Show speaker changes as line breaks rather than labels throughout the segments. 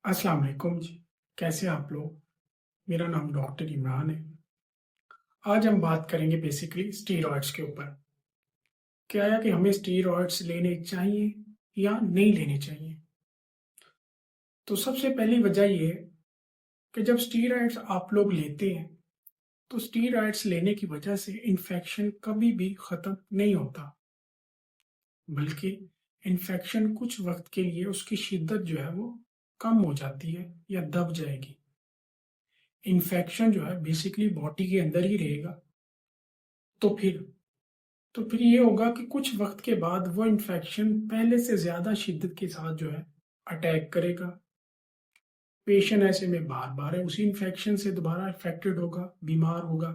अस्सलाम वालेकुम जी। कैसे हैं आप लोग? मेरा नाम डॉक्टर इमरान है। आज हम बात करेंगे बेसिकली स्टीरॉयड्स के ऊपर। क्या है कि हमें स्टीरॉयड्स लेने चाहिए या नहीं लेने चाहिए? तो सबसे पहली वजह ये है कि जब स्टीरॉयड्स आप लोग लेते हैं तो स्टीरॉयड्स लेने की वजह से इन्फेक्शन कभी भी ख़त्म नहीं होता, बल्कि इन्फेक्शन कुछ वक्त के लिए उसकी शिद्दत जो है वो कम हो जाती है या दब जाएगी। इन्फेक्शन जो है बेसिकली बॉडी के अंदर ही रहेगा। तो फिर तो फिर ये होगा कि कुछ वक्त के बाद वो इन्फेक्शन पहले से ज़्यादा शिद्दत के साथ जो है अटैक करेगा। पेशेंट ऐसे में बार-बार उसी इन्फेक्शन से दोबारा अफेक्टेड होगा, बीमार होगा।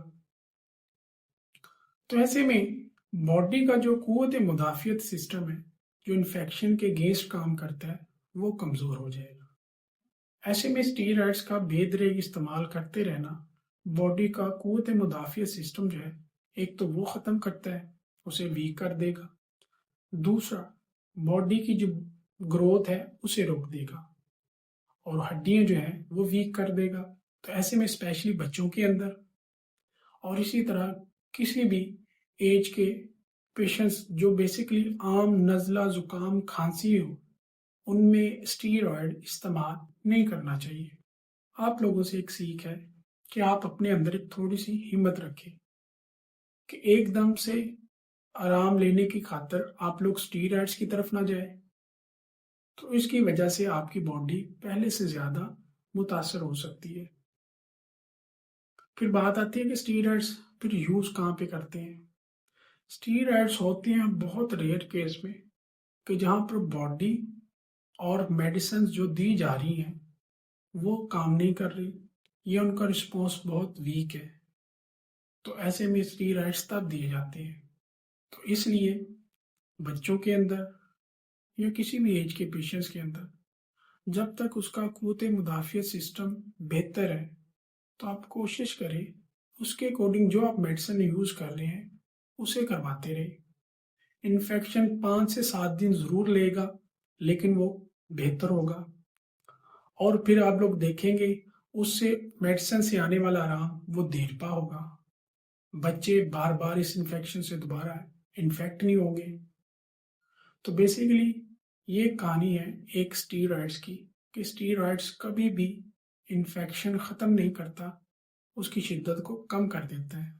तो ऐसे में बॉडी का जो क़ुव्वत मुदाफ़ियत सिस्टम है, जो इन्फेक्शन के अगेंस्ट काम करता है, वो कमज़ोर हो जाएगा। ऐसे में स्टीरॉयड्स का बेदरेग इस्तेमाल करते रहना बॉडी का क़ुव्वत मुदाफ़ियत सिस्टम जो है, एक तो वो ख़त्म करता है, उसे वीक कर देगा। दूसरा, बॉडी की जो ग्रोथ है उसे रोक देगा और हड्डियां जो है वो वीक कर देगा। तो ऐसे में स्पेशली बच्चों के अंदर और इसी तरह किसी भी एज के पेशेंट्स जो बेसिकली आम नज़ला ज़ुकाम खांसी हो, उनमें स्टीरॉयड इस्तेमाल नहीं करना चाहिए। आप लोगों से एक सीख है कि आप अपने अंदर एक थोड़ी सी हिम्मत रखें कि एकदम से आराम लेने की खातिर आप लोग स्टीरॉयड्स की तरफ ना जाए। तो इसकी वजह से आपकी बॉडी पहले से ज़्यादा मुतासर हो सकती है। फिर बात आती है कि स्टीरॉयड्स फिर यूज़ कहाँ पे करते हैं। स्टीरॉयड्स होते हैं बहुत रेयर केस में कि जहाँ पर बॉडी और मेडिसिन जो दी जा रही हैं वो काम नहीं कर रही या उनका रिस्पॉन्स बहुत वीक है। तो ऐसे में स्टीरॉयड्स तब दिए जाते हैं। तो इसलिए बच्चों के अंदर या किसी भी एज के पेशेंट्स के अंदर जब तक उसका क़ुव्वत मुदाफ़ियत सिस्टम बेहतर है, तो आप कोशिश करें उसके अकॉर्डिंग जो आप मेडिसिन यूज़ कर रहे हैं उसे करवाते रहें। इन्फेक्शन 5 से 7 दिन ज़रूर लेगा, लेकिन वो बेहतर होगा और फिर आप लोग देखेंगे उससे मेडिसिन से आने वाला आराम वो देर पा होगा। बच्चे बार बार इस इन्फेक्शन से दोबारा इन्फेक्ट नहीं होंगे। तो बेसिकली ये कहानी है एक स्टीरॉयड्स की कि स्टीरॉयड्स कभी भी इन्फेक्शन ख़त्म नहीं करता, उसकी शिद्दत को कम कर देता है।